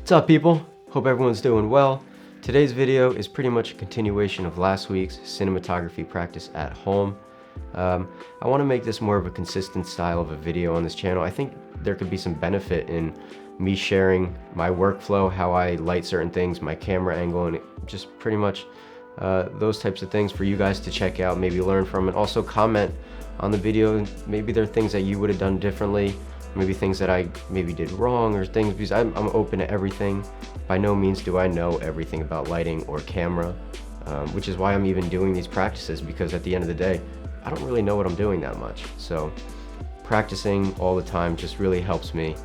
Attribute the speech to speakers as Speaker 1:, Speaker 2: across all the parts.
Speaker 1: What's up, people? Hope everyone's doing well. Today's video is pretty much a continuation of last week's cinematography practice at home. I want to make this more of a consistent style of a video on this channel. I think there could be some benefit in me sharing my workflow, how I light certain things, my camera angle, and just pretty much those types of things for you guys to check out, maybe learn from, and also comment on the video. Maybe there are things that you would have done differently, maybe things that I maybe did wrong, or things, because I'm open to everything. By no means do I know everything about lighting or camera, which is why I'm even doing these practices, because at the end of the day, I don't really know what I'm doing that much. So practicing all the time just really helps me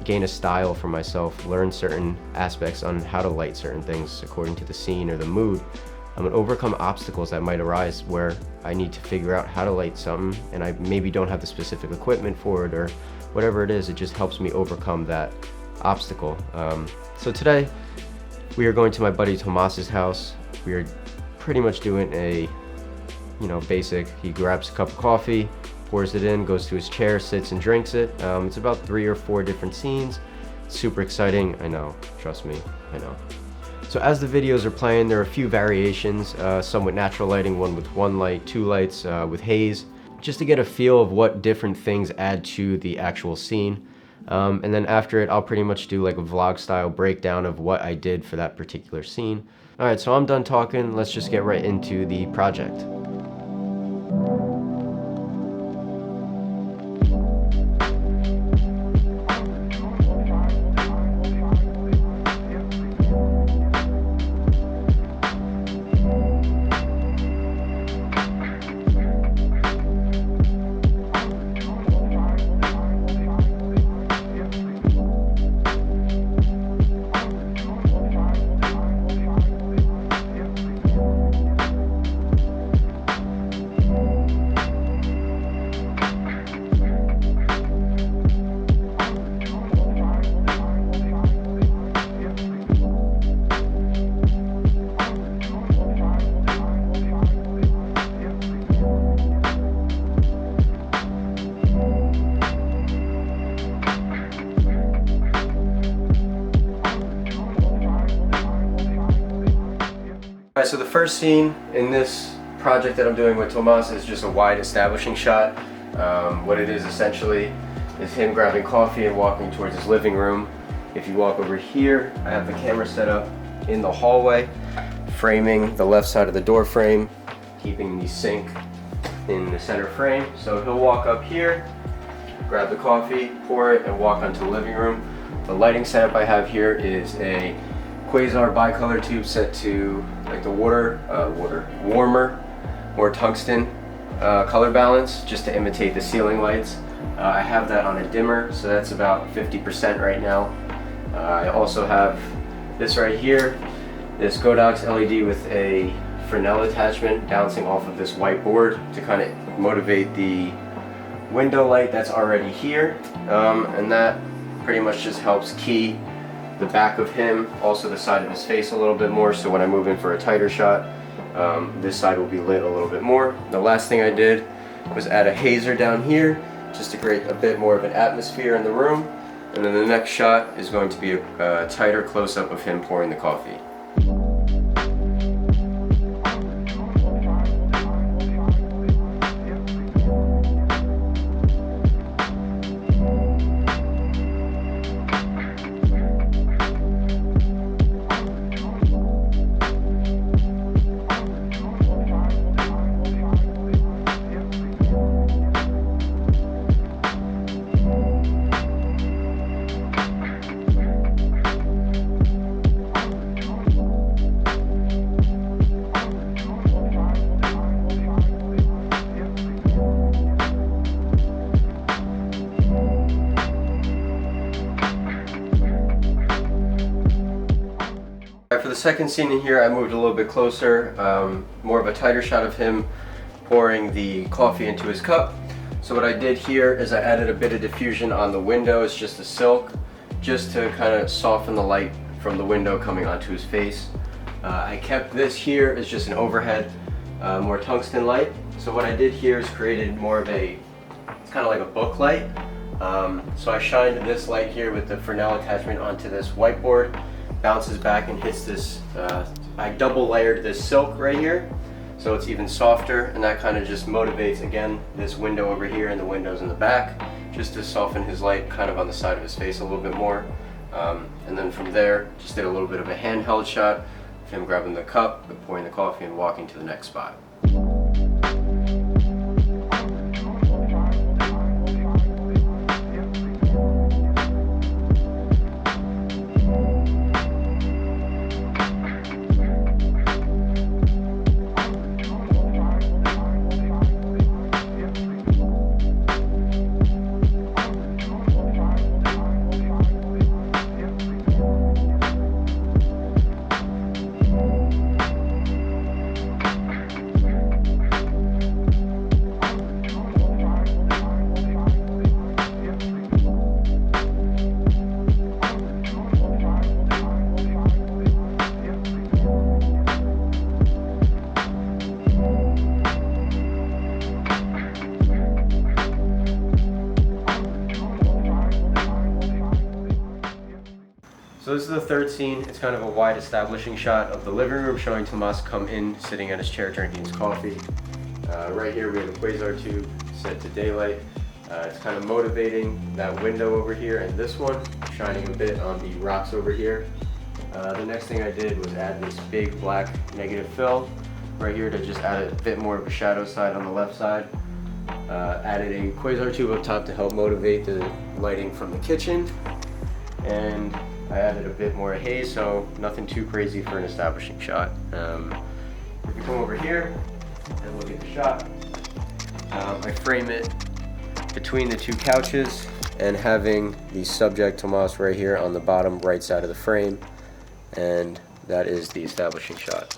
Speaker 1: gain a style for myself, learn certain aspects on how to light certain things according to the scene or the mood. I'm gonna overcome obstacles that might arise where I need to figure out how to light something and I maybe don't have the specific equipment for it, or whatever it is. It just helps me overcome that obstacle. So today we are going to my buddy Tomas's house. We are pretty much doing a, basic, he grabs a cup of coffee, pours it in, goes to his chair, sits and drinks it. It's about 3 or 4 different scenes. Super exciting, I know, trust me, I know. So as the videos are playing, there are a few variations, some with natural lighting, one with 1 light, 2 lights, with haze, just to get a feel of what different things add to the actual scene. And then after it, I'll pretty much do like a vlog style breakdown of what I did for that particular scene. Alright, so I'm done talking, let's just get right into the project. Alright, so the first scene in this project that I'm doing with Tomas is just a wide establishing shot. What it is essentially is him grabbing coffee and walking towards his living room. If you walk over here, I have the camera set up in the hallway, framing the left side of the door frame, keeping the sink in the center frame. So he'll walk up here, grab the coffee, pour it, and walk onto the living room. The lighting setup I have here is a Quasar bicolor tube set to like the warmer or tungsten color balance, just to imitate the ceiling lights. I have that on a dimmer, so that's about 50% right now. I also have this right here, this Godox LED with a Fresnel attachment bouncing off of this white board to kind of motivate the window light that's already here, and that pretty much just helps key the back of him, also the side of his face a little bit more, so when I move in for a tighter shot, this side will be lit a little bit more. The last thing I did was add a hazer down here just to create a bit more of an atmosphere in the room, and then the next shot is going to be a tighter close-up of him pouring the coffee. For the second scene in here, I moved a little bit closer, more of a tighter shot of him pouring the coffee into his cup. So what I did here is I added a bit of diffusion on the window. It's just a silk, just to kind of soften the light from the window coming onto his face. I kept this here as just an overhead, more tungsten light. So what I did here is created more of a, it's kind of like a book light, So I shined this light here with the Fresnel attachment onto this whiteboard, bounces back and hits this, I double layered this silk right here, so it's even softer, and that kind of just motivates, again, this window over here and the windows in the back, just to soften his light kind of on the side of his face a little bit more. And then from there, just did a little bit of a handheld shot of him grabbing the cup, pouring the coffee, and walking to the next spot. So this is the third scene. It's kind of a wide establishing shot of the living room, showing Tomas come in, sitting at his chair, drinking his coffee. Right here we have a quasar tube set to daylight. It's kind of motivating that window over here, and this one, shining a bit on the rocks over here. The next thing I did was add this big black negative fill right here to just add a bit more of a shadow side on the left side. Added a quasar tube up top to help motivate the lighting from the kitchen. And I added a bit more haze, so nothing too crazy for an establishing shot. If you come over here and look at the shot, I frame it between the two couches and having the subject Tomas right here on the bottom right side of the frame, and that is the establishing shot.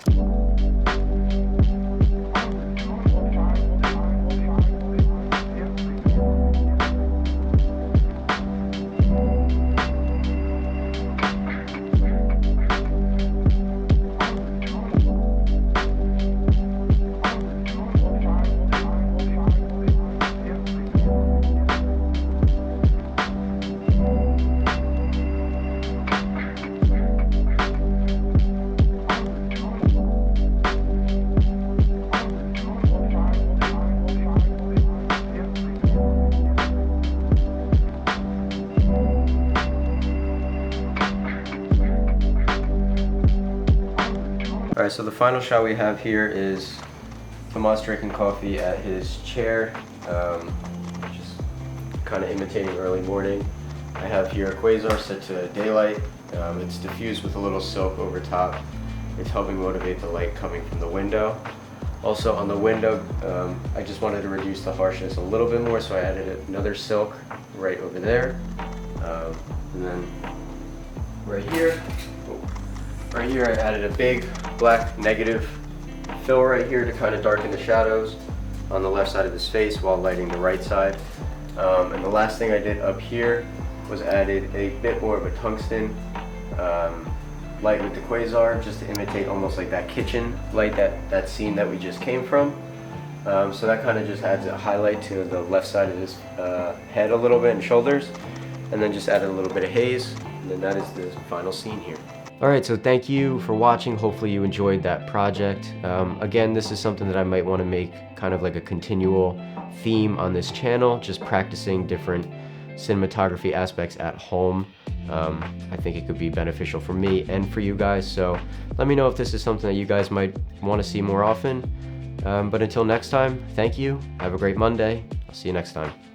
Speaker 1: Alright, so the final shot we have here is Tomas drinking coffee at his chair, just kind of imitating early morning. I have here a quasar set to daylight. It's diffused with a little silk over top. It's helping motivate the light coming from the window. Also on the window, I just wanted to reduce the harshness a little bit more, so I added another silk right over there. And then right here I added a big black negative fill right here to kind of darken the shadows on the left side of his face while lighting the right side. And the last thing I did up here was added a bit more of a tungsten light with the quasar, just to imitate almost like that kitchen light, that scene that we just came from. So that kind of just adds a highlight to the left side of his head a little bit and shoulders, and then just added a little bit of haze, and then that is the final scene here. Alright, so thank you for watching. Hopefully you enjoyed that project. Again, this is something that I might want to make kind of like a continual theme on this channel, just practicing different cinematography aspects at home. I think it could be beneficial for me and for you guys, so let me know if this is something that you guys might want to see more often. But until next time, thank you, have a great Monday, I'll see you next time.